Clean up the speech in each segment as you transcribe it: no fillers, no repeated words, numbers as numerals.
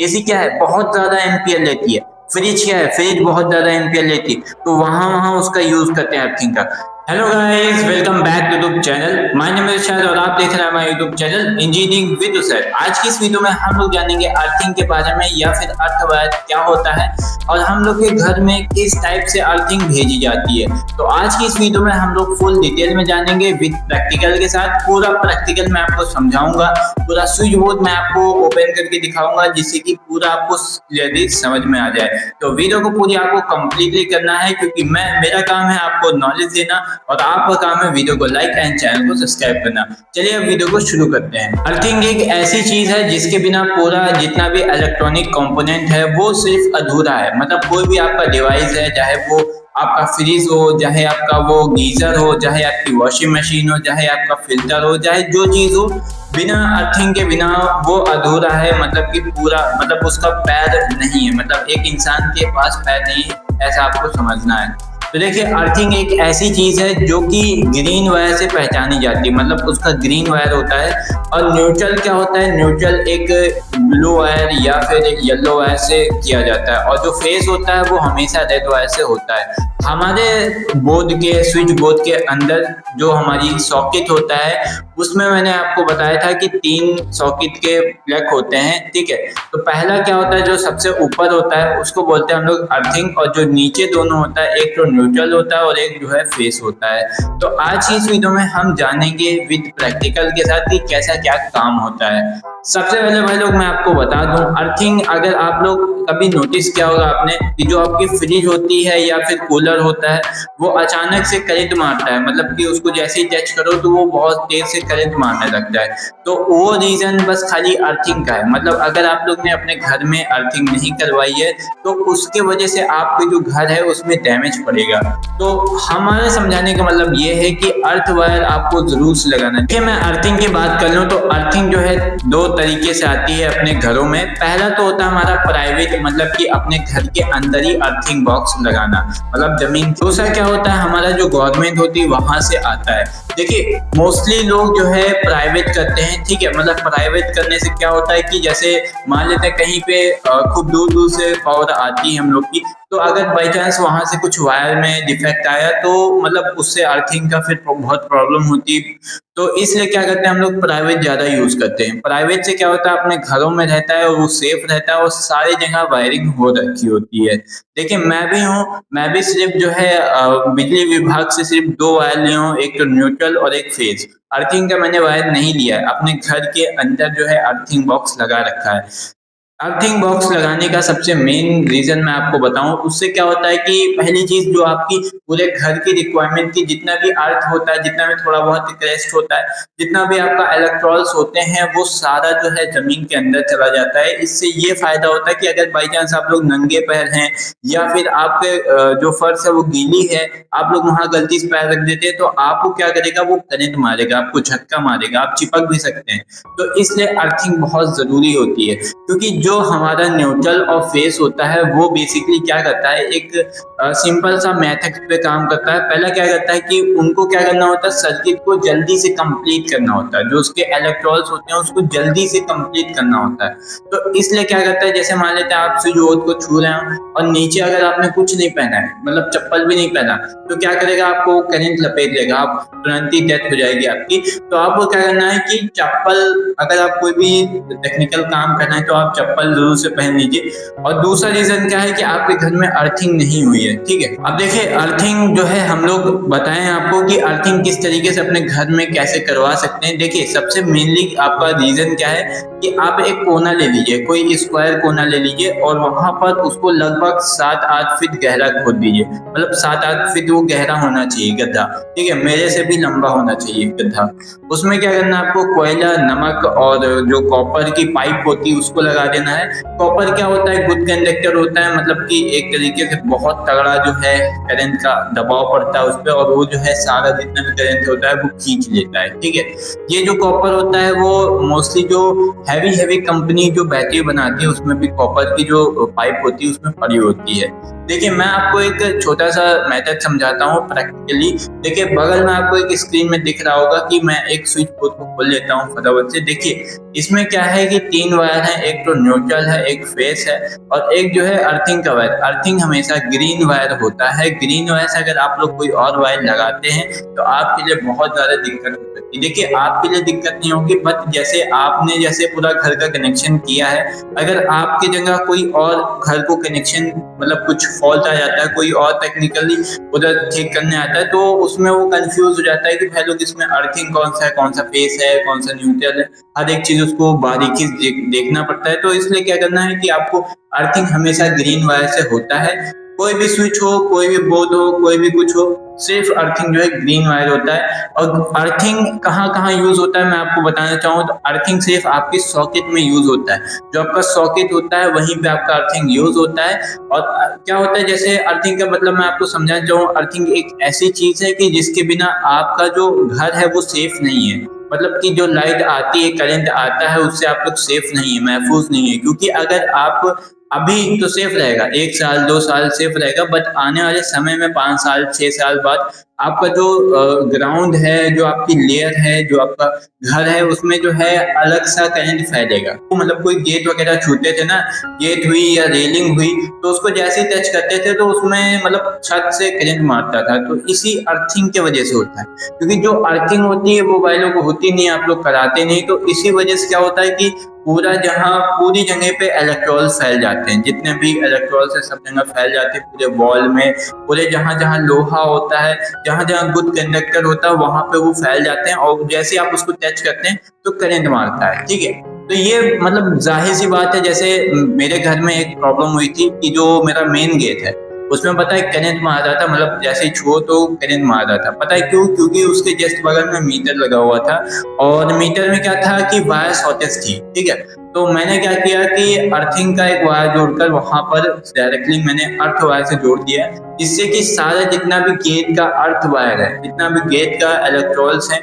AC क्या है, बहुत ज्यादा एम्पियर लेती है। फ्रिज क्या है, फ्रिज बहुत ज्यादा एम्पियर लेती है, तो वहां वहां उसका यूज करते हैं अर्थिंग का। Hello guys, welcome back to YouTube channel. My name is शायद और आप देख रहे हैं हमारा यूट्यूब चैनल इंजीनियरिंग विद उसेर। आज की इस वीडियो में हम लोग जानेंगे अर्थिंग के बारे में, या फिर अर्थवायर क्या होता है और हम लोग के घर में किस टाइप से अर्थिंग भेजी जाती है। तो आज की इस वीडियो में हम लोग फुल डिटेल में जानेंगे विद प्रैक्टिकल के साथ। पूरा प्रैक्टिकल मैं आपको समझाऊंगा, पूरा स्विच बोर्ड मैं आपको ओपन करके दिखाऊंगा, जिससे कि पूरा आपको क्लियरली समझ में आ जाए। तो वीडियो को पूरी आपको कंप्लीटली करना है, क्योंकि मेरा काम है आपको नॉलेज देना और आपका काम है वीडियो को लाइक एंड चैनल को सब्सक्राइब करना। चलिए अब वीडियो को शुरू करते हैं। अर्थिंग एक ऐसी चीज है जिसके बिना पूरा जितना भी इलेक्ट्रॉनिक कंपोनेंट है वो सिर्फ अधूरा है। मतलब कोई भी आपका डिवाइस है, चाहे वो आपका फ्रिज हो, चाहे आपका वो गीजर हो, चाहे आपकी वॉशिंग मशीन हो, चाहे आपका फिल्टर हो, चाहे जो चीज हो, बिना अर्थिंग के बिना वो अधूरा है। मतलब कि पूरा, मतलब उसका पैर नहीं है, मतलब एक इंसान के पास पैर नहीं है, ऐसा आपको समझना है। तो देखिए, अर्थिंग एक ऐसी चीज है जो कि ग्रीन वायर से पहचानी जाती है, मतलब उसका ग्रीन वायर होता है। और न्यूट्रल क्या होता है, न्यूट्रल एक ब्लू वायर या फिर एक येलो वायर से किया जाता है। और जो फेस होता है वो हमेशा रेड वायर से होता है। हमारे बोर्ड के, स्विच बोर्ड के अंदर जो हमारी सॉकेट होता है, उसमें मैंने आपको बताया था कि 3 सॉकेट के प्लग होते हैं, ठीक है। तो पहला क्या होता है, जो सबसे ऊपर होता है उसको बोलते हैं हम लोग अर्थिंग, और जो नीचे दोनों होता है, एक तो न्यूट्रल होता है और एक जो है फेस होता है। तो आज की इस वीडियो में हम जानेंगे विद प्रैक्टिकल के साथ कि कैसा क्या काम होता है। सबसे पहले भाई लोग मैं आपको बता दूं, अर्थिंग अगर आप लोग कभी नोटिस किया होगा आपने कि जो आपकी फ्रिज होती है या फिर कूलर होता है, वो अचानक से करंट मारता है। मतलब कि उसको जैसे ही टच करो तो वो बहुत तेज से करंट मारने लगता है। तो वो रीजन बस खाली अर्थिंग का है। मतलब अगर आप लोग ने अपने घर में अर्थिंग नहीं करवाई है तो उसके वजह से आपके जो घर है उसमें डैमेज पड़ेगा। तो हमारे समझाने का मतलब ये है कि अर्थ वायर आपको जरूर से लगाना है। मैं अर्थिंग की बात कर लूँ तो अर्थिंग जो है 2 तरीके से आती है अपने घरों में। पहला तो होता है हमारा प्राइवेट, मतलब कि अपने घर के अंदर ही अर्थिंग बॉक्स लगाना, मतलब जमीन। दूसरा क्या होता है, हमारा जो गवर्नमेंट होती है वहां से आता है। देखिए, मोस्टली लोग जो है प्राइवेट करते हैं, ठीक है। मतलब प्राइवेट करने से क्या होता है कि जैसे मान लेते हैं कहीं पे खूब दूर दूर से पावर आती है हम लोग की, तो अगर बाई चांस वहां से कुछ वायर में डिफेक्ट आया तो मतलब उससे अर्थिंग का फिर बहुत प्रॉब्लम होती है। तो इसलिए क्या करते हैं हम लोग प्राइवेट ज्यादा यूज करते हैं। प्राइवेट से क्या होता है, अपने घरों में रहता है और वो सेफ रहता है और सारी जगह वायरिंग हो रखी होती है। देखिए, मैं भी हूँ, मैं भी सिर्फ जो है बिजली विभाग से सिर्फ 2 वायर लिए हूँ, एक तो न्यूट्रल और एक फेज। अर्थिंग का मैंने वायर नहीं लिया है, अपने घर के अंदर जो है अर्थिंग बॉक्स लगा रखा है। अर्थिंग बॉक्स लगाने का सबसे मेन रीजन मैं आपको बताऊं, उससे क्या होता है कि पहली चीज जो आपकी पूरे घर की रिक्वायरमेंट की जितना भी अर्थ होता है, जितना भी थोड़ा बहुत क्रेस्ट होता है, जितना भी आपका इलेक्ट्रॉन्स होते हैं, वो सारा जो है जमीन के अंदर चला जाता है। इससे ये फायदा होता है कि अगर बाई चांस आप लोग नंगे पैर हैं या फिर आपके जो फर्श है वो गीली है, आप लोग वहां गलती से पैर रख देते हैं, तो आपको क्या करेगा, वो करंट मारेगा, आपको झटका मारेगा, आप चिपक भी सकते हैं। तो इसलिए अर्थिंग बहुत जरूरी होती है, क्योंकि जो हमारा न्यूट्रल और फेस होता है वो बेसिकली क्या करता है, एक सिंपल सा मेथड पे काम करता है। पहला क्या करता है कि उनको क्या करना होता है, सर्किट को जल्दी से कंप्लीट करना होता है, जो उसके इलेक्ट्रॉन्स होते हैं उसको जल्दी से कंप्लीट करना होता है। तो इसलिए क्या करता है, जैसे मान लेते हैं आप स्विच बोर्ड को छू रहे हैं और नीचे अगर आपने कुछ नहीं पहना है, मतलब चप्पल भी नहीं पहना, तो क्या करेगा, आपको करंट लपेट देगा, आप तुरंत ही डेथ हो जाएगी आपकी। तो आपको क्या करना है कि चप्पल, अगर आप कोई भी टेक्निकल काम करना है तो आप चप्पल जरूर से पहन लीजिए। और दूसरा रीजन क्या है कि आपके घर में अर्थिंग नहीं हुई है, ठीक है। अब देखिए, अर्थिंग जो है हम लोग बताएं आपको कि अर्थिंग किस तरीके से अपने घर में कैसे करवा सकते हैं। देखिए, सबसे मेनली आपका रीजन क्या है कि आप एक कोना ले लीजिए, कोई स्क्वायर कोना ले लीजिए और वहां पर उसको लगभग 7-8 फीट गहरा खोद दीजिए। मतलब 7-8 फीट वो गहरा होना चाहिए गड्ढा, ठीक है, मेरे से भी लंबा होना चाहिए गड्ढा। उसमें क्या करना है, आपको कोयला, नमक और जो कॉपर की पाइप होती है उसको लगा देना है। कॉपर क्या होता है, गुड कंडक्टर होता है, मतलब कि एक तरीके से बहुत तगड़ा जो है करंट का दबाव पड़ता है उस पर, और वो जो है सारा जितना भी करंट होता है वो खींच लेता है, ठीक है। ये जो कॉपर होता है वो मोस्टली जो हैवी कंपनी जो बैटरी बनाती है उसमें भी कॉपर की जो पाइप होती है उसमें प्रयोग वैल्यू होती है। देखिए मैं आपको एक छोटा सा मेथड समझाता हूँ प्रैक्टिकली। देखिए बगल में आपको एक स्क्रीन में दिख रहा होगा कि मैं एक स्विच बोर्ड को खोल लेता हूँ फटाफट से। देखिए इसमें क्या है कि 3 वायर है, एक तो न्यूट्रल है, एक फेस है और एक जो है अर्थिंग का वायर। अर्थिंग हमेशा ग्रीन वायर होता है। ग्रीन वायर से अगर आप लोग कोई और वायर लगाते हैं तो आपके लिए बहुत ज्यादा दिक्कत हो सकती है। देखिए आपके लिए दिक्कत नहीं होगी, बट जैसे पूरा घर का कनेक्शन किया है, अगर आपकी जगह कोई और घर को कनेक्शन मतलब कुछ फॉल्ट आ जाता है, कोई और टेक्निकली उधर ठीक करने आता है, तो उसमें वो कंफ्यूज हो जाता है कि भाई लोग इसमें अर्थिंग कौन सा है, कौन सा फेस है, कौन सा न्यूट्रल है। हर एक चीज उसको बारीकी से देखना पड़ता है। तो इसलिए क्या करना है कि आपको अर्थिंग हमेशा ग्रीन वायर से होता है। कोई भी स्विच हो, कोई भी बोर्ड हो, कोई भी कुछ हो, सिर्फ अर्थिंग जो है ग्रीन वायर होता है। और अर्थिंग कहाँ कहाँ यूज होता है मैं आपको बताना चाहूँ तो अर्थिंग सिर्फ आपकी सॉकेट में यूज होता है। जो आपका सॉकेट होता है वहीं पे आपका अर्थिंग यूज होता है। और क्या होता है, जैसे अर्थिंग का मतलब मैं आपको समझाना चाहूँ, अर्थिंग एक ऐसी चीज है कि जिसके बिना आपका जो घर है वो सेफ नहीं है। मतलब कि जो लाइट आती है, करंट आता है, उससे आप लोग सेफ नहीं है, महफूज नहीं है। क्योंकि अगर आप अभी तो सेफ रहेगा, 1 साल 2 साल सेफ रहेगा, बट आने वाले समय में 5 साल 6 साल बाद आपका जो ग्राउंड है, जो आपकी लेयर है, जो आपका घर है, उसमें जो है अलग सा करंट फैलेगा। तो मतलब कोई गेट वगैरह छूते थे ना, गेट हुई या रेलिंग हुई, तो उसको जैसे ही टच करते थे तो उसमें मतलब छत से करंट मारता था। तो इसी अर्थिंग के वजह से होता है। क्योंकि जो अर्थिंग होती है वो भाई लोग को होती नहीं, आप लोग कराते नहीं। तो इसी वजह से क्या होता है कि पूरी जगह पे इलेक्ट्रॉन्स फैल जाते हैं। जितने भी इलेक्ट्रॉन्स है सब जगह फैल जाते हैं, पूरे वॉल में, पूरे जहां जहां लोहा होता है, जहां जहां गुड कंडक्टर होता है, वहां पे वो फैल जाते हैं। और जैसे आप उसको टच करते हैं तो करंट मारता है। ठीक है, तो ये मतलब जाहिर सी बात है। जैसे मेरे घर में एक प्रॉब्लम हुई थी कि जो मेरा मेन गेट है उसमें पता है करंट मार रहा था, मतलब जैसे ही छुओ तो करंट मार रहा था। पता है क्यों? क्योंकि उसके जस्ट बगल में मीटर लगा हुआ था और मीटर में क्या था कि वायर शॉर्टेज थी। ठीक है, तो मैंने क्या किया कि अर्थिंग का एक वायर जोड़कर वहां पर डायरेक्टली मैंने अर्थ वायर से जोड़ दिया, जिससे कि सारा जितना भी गेट का अर्थ वायर है, जितना भी गेट का इलेक्ट्रॉन्स है,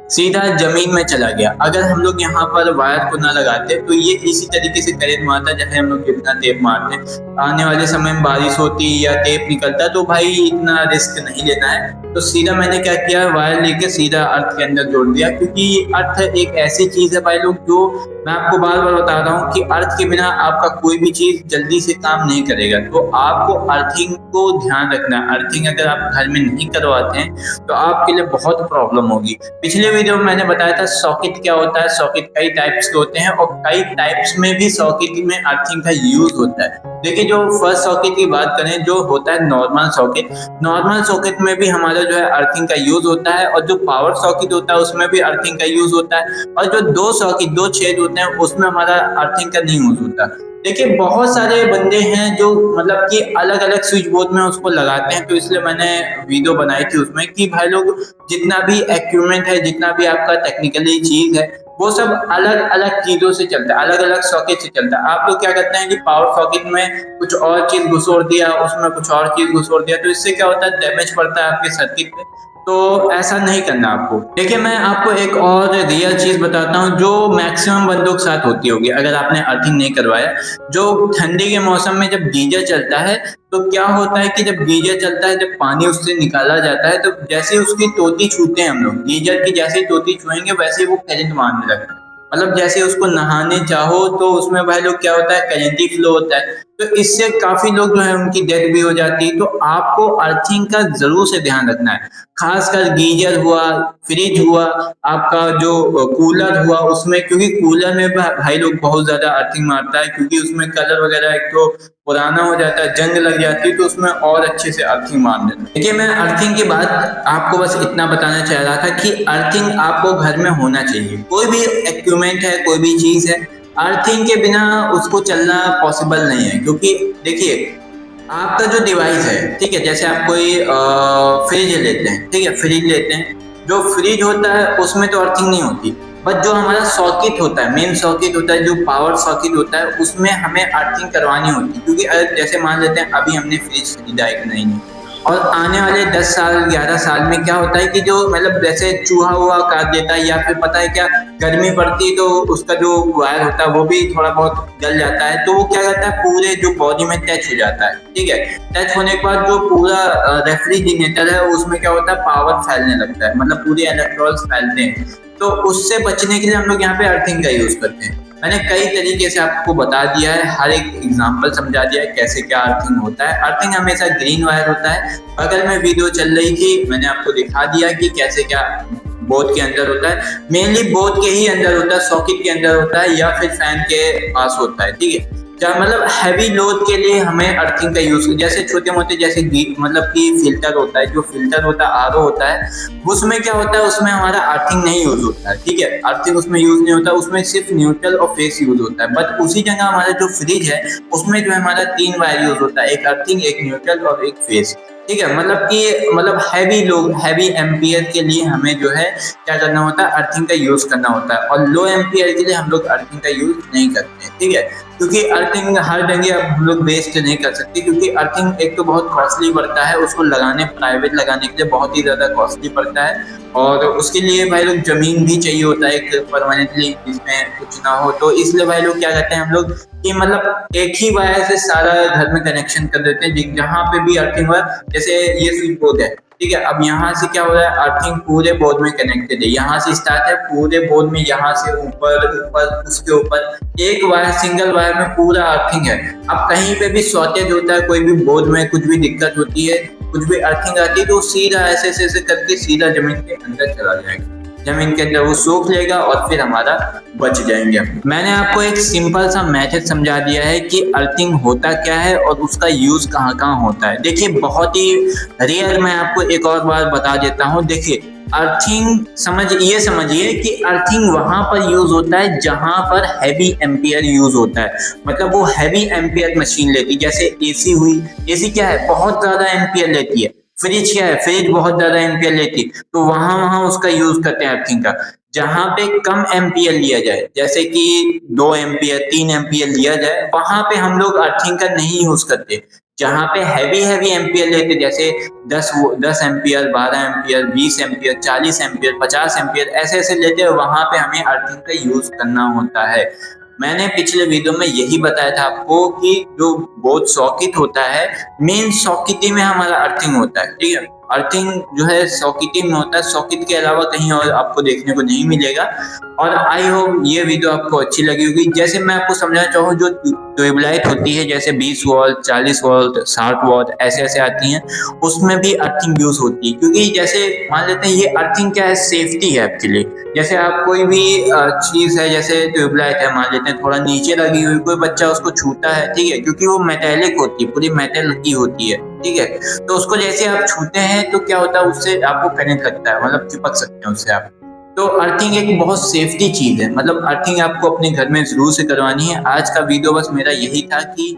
सीधा जमीन में चला गया। अगर हम लोग यहाँ पर वायर को ना लगाते तो ये इसी तरीके से करंट मारता, जैसे हम लोग कितना टेप मारते हैं। आने वाले समय में बारिश होती या टेप निकलता तो भाई इतना रिस्क नहीं लेना है। तो सीधा मैंने क्या किया, वायर लेके सीधा अर्थ के अंदर जोड़ दिया। क्योंकि अर्थ एक ऐसी चीज है भाई लोग, जो मैं आपको बार बार बता रहा हूँ कि अर्थ के बिना आपका कोई भी चीज जल्दी से काम नहीं करेगा। तो आपको अर्थिंग को ध्यान रखना है। अर्थिंग अगर आप घर में नहीं करवाते हैं तो आपके लिए बहुत प्रॉब्लम होगी। पिछले वीडियो में मैंने बताया था सॉकेट क्या होता है। सॉकेट कई टाइप्स के होते हैं और कई टाइप्स में भी सॉकेट में अर्थिंग का यूज होता है। देखिए जो फर्स्ट सॉकेट की बात करें, जो होता है नॉर्मल सॉकेट, नॉर्मल सॉकेट में भी हमारा जो है अर्थिंग का यूज होता है। और जो पावर सॉकेट होता है उसमें भी अर्थिंग का यूज होता है। और जो 2 सॉकेट 2 छेद होते हैं उसमें हमारा अर्थिंग का नहीं यूज होता। देखिए बहुत सारे बंदे हैं जो मतलब कि अलग अलग स्विच बोर्ड में उसको लगाते हैं। तो इसलिए मैंने वीडियो बनाई थी उसमें कि भाई लोग जितना भी इक्विपमेंट है, जितना भी आपका टेक्निकली चीज है, वो सब अलग अलग चीजों से चलता है, अलग अलग सॉकेट से चलता है। आप लोग क्या करते हैं कि पावर सॉकेट में कुछ और चीज घुसोड़ दिया, उसमें कुछ और चीज घुसोड़ दिया, तो इससे क्या होता है, डैमेज पड़ता है आपके सर्किट पे। तो ऐसा नहीं करना आपको। देखिए मैं आपको एक और रियल चीज बताता हूँ जो मैक्सिमम बंदों के साथ होती होगी अगर आपने अर्थिंग नहीं करवाया। जो ठंडी के मौसम में जब गीजर चलता है तो क्या होता है कि जब गीजर चलता है, जब पानी उससे निकाला जाता है, तो जैसे उसकी टोटी छूते हैं हम लोग, गीजर की जैसे टोटी छुएंगे वैसे वो करंट मारने लगता है। मतलब जैसे उसको नहाने चाहो तो उसमें भाई लोग क्या होता है, करंट ही फ्लो होता है। तो इससे काफी लोग जो है उनकी डेथ भी हो जाती है। तो आपको अर्थिंग का जरूर से ध्यान रखना है। खासकर गीजर हुआ, फ्रिज हुआ, आपका जो कूलर हुआ उसमें, क्योंकि कूलर में भाई लोग बहुत ज्यादा अर्थिंग मारता है। क्योंकि उसमें कलर वगैरह एक तो पुराना हो जाता है, जंग लग जाती है, तो उसमें और अच्छे से अर्थिंग मार देता है। देखिए मैं अर्थिंग के बाद आपको बस इतना बताना चाह रहा था कि अर्थिंग आपको घर में होना चाहिए। कोई भी इक्विपमेंट है, कोई भी चीज है, अर्थिंग के बिना उसको चलना पॉसिबल नहीं है। क्योंकि देखिए आपका जो डिवाइस है, ठीक है, जैसे आप कोई फ्रिज लेते हैं, ठीक है, फ्रिज लेते हैं, जो फ्रिज होता है उसमें तो अर्थिंग नहीं होती। बट जो हमारा सॉकेट होता है, मेन सॉकेट होता है, जो पावर सॉकेट होता है, उसमें हमें अर्थिंग करवानी होती है। क्योंकि जैसे मान लेते हैं अभी हमने फ्रिज खरीदा एक नई, और आने वाले 10 साल 11 साल में क्या होता है कि जो मतलब जैसे चूहा हुआ काट देता है, या फिर पता है क्या, गर्मी पड़ती है तो उसका जो वायर होता है वो भी थोड़ा बहुत जल जाता है, तो वो क्या करता है पूरे जो बॉडी में टच हो जाता है। ठीक है, टच होने के बाद जो पूरा रेफ्रिजरेटर है उसमें क्या होता है, पावर फैलने लगता है, मतलब पूरे इलेक्ट्रॉन्स फैलते हैं। तो उससे बचने के लिए हम लोग यहाँ पे अर्थिंग का यूज करते हैं। मैंने कई तरीके से आपको बता दिया है, हर एक एग्जांपल समझा दिया है कैसे क्या अर्थिंग होता है। अर्थिंग हमेशा ग्रीन वायर होता है। बगल में वीडियो चल रही थी, मैंने आपको दिखा दिया कि कैसे क्या बोर्ड के अंदर होता है। मेनली बोर्ड के ही अंदर होता है, सॉकेट के अंदर होता है, या फिर फैन के पास होता है। ठीक है, क्या मतलब हैवी लोड के लिए हमें अर्थिंग का यूज, जैसे छोटे मोटे जैसे मतलब कि फिल्टर होता है, जो फिल्टर होता है आरओ होता है, उसमें क्या होता है, उसमें हमारा अर्थिंग नहीं यूज होता है। ठीक है, अर्थिंग उसमें यूज नहीं होता, उसमें सिर्फ न्यूट्रल और फेस यूज होता है। बट उसी जगह हमारा जो फ्रिज है उसमें जो है हमारा 3 वायर यूज होता है, एक अर्थिंग, एक न्यूट्रल और एक फेस। ठीक है, मतलब कि मतलब हैवी लोग, हैवी एम्पियर के लिए हमें जो है क्या करना होता है, अर्थिंग का यूज करना होता है, और लो एम्पियर के लिए हम लोग अर्थिंग का यूज नहीं करते हैं। ठीक है, क्योंकि अर्थिंग हर जगह अब हम लोग वेस्ट नहीं कर सकते, क्योंकि अर्थिंग एक तो बहुत कॉस्टली पड़ता है, उसको लगाने प्राइवेट लगाने के लिए बहुत ही ज्यादा कॉस्टली पड़ता है, और उसके लिए भाई लोग जमीन भी चाहिए होता है एक परमानेंटली, जिसमें कुछ ना हो। तो इसलिए भाई लोग क्या करते हैं हम लोग कि मतलब एक ही वायर से सारा घर में कनेक्शन कर देते हैं, जहाँ पे भी अर्थिंग हुआ, जैसे ये स्विच बोर्ड है। ठीक है, अब यहाँ से क्या हो रहा है, अर्थिंग पूरे बोर्ड में कनेक्टेड है, यहाँ से स्टार्ट है पूरे बोर्ड में, यहाँ से ऊपर ऊपर उसके ऊपर एक वायर, सिंगल वायर में पूरा अर्थिंग है। अब कहीं पे भी शॉर्टेज होता है, कोई भी बोर्ड में कुछ भी दिक्कत होती है, कुछ भी अर्थिंग आती है, तो सीधा ऐसे ऐसे करके सीधा जमीन के अंदर चला जाएगा, जमीन के अंदर वो सूख लेगा और फिर हमारा बच जाएंगे। मैंने आपको एक सिंपल सा मेथड समझा दिया है कि अर्थिंग होता क्या है और उसका यूज कहाँ कहाँ होता है। देखिए बहुत ही रेयर, मैं आपको एक और बार बता देता हूँ। देखिए अर्थिंग समझिए कि अर्थिंग वहां पर यूज होता है जहां पर हैवी एम्पियर यूज होता है, मतलब वो हैवी एम्पियर मशीन लेती है। जैसे एसी हुई, एसी क्या है, बहुत ज्यादा एम्पियर लेती है। फ्रिज क्या है, फ्रिज बहुत ज्यादा एम्पियर लेती है, तो वहां वहां उसका यूज करते हैं अर्थिंग का। जहां पे कम एम्पियर लिया जाए, जैसे कि 2 एम्पियर 3 एम्पियर लिया जाए, वहां पे हम लोग अर्थिंग का नहीं यूज करते। जहां पे हैवी हैवी एम्पियर लेते, जैसे 10 ampere, 12 ampere, 20 ampere, 40 ampere, 50 ampere, ऐसे ऐसे लेते हैं, वहां पे हमें अर्थिंग का यूज करना होता है। मैंने पिछले वीडियो में यही बताया था आपको कि जो बोर्ड सॉकेट होता है, मेन सॉकेट में हमारा अर्थिंग होता है। ठीक है, अर्थिंग जो है सॉकेट में होता है, सॉकेट के अलावा कहीं और आपको देखने को नहीं मिलेगा। और आई होप ये वीडियो आपको अच्छी लगी होगी। जैसे मैं आपको समझाना चाहूँ, जो ट्यूबलाइट होती है, जैसे 20 वोल्ट, 40 वोल्ट, 60 वोल्ट, ऐसे ऐसे आती हैं, उसमें भी अर्थिंग यूज होती है। क्योंकि जैसे मान लेते हैं, ये अर्थिंग क्या है, सेफ्टी है आपके लिए। जैसे आप कोई भी चीज है, जैसे ट्यूबलाइट है, मान लेते हैं थोड़ा नीचे लगी हुई, कोई बच्चा उसको छूता है, ठीक है, क्योंकि वो मेटेलिक होती है, पूरी मेटल की होती है। ठीक है, तो उसको जैसे आप छूते हैं तो क्या होता है, उससे आपको करंट लगता है, मतलब चिपक सकते हैं उससे आप। तो अर्थिंग एक बहुत सेफ्टी चीज है, मतलब अर्थिंग आपको अपने घर में जरूर से करवानी है। आज का वीडियो बस मेरा यही था कि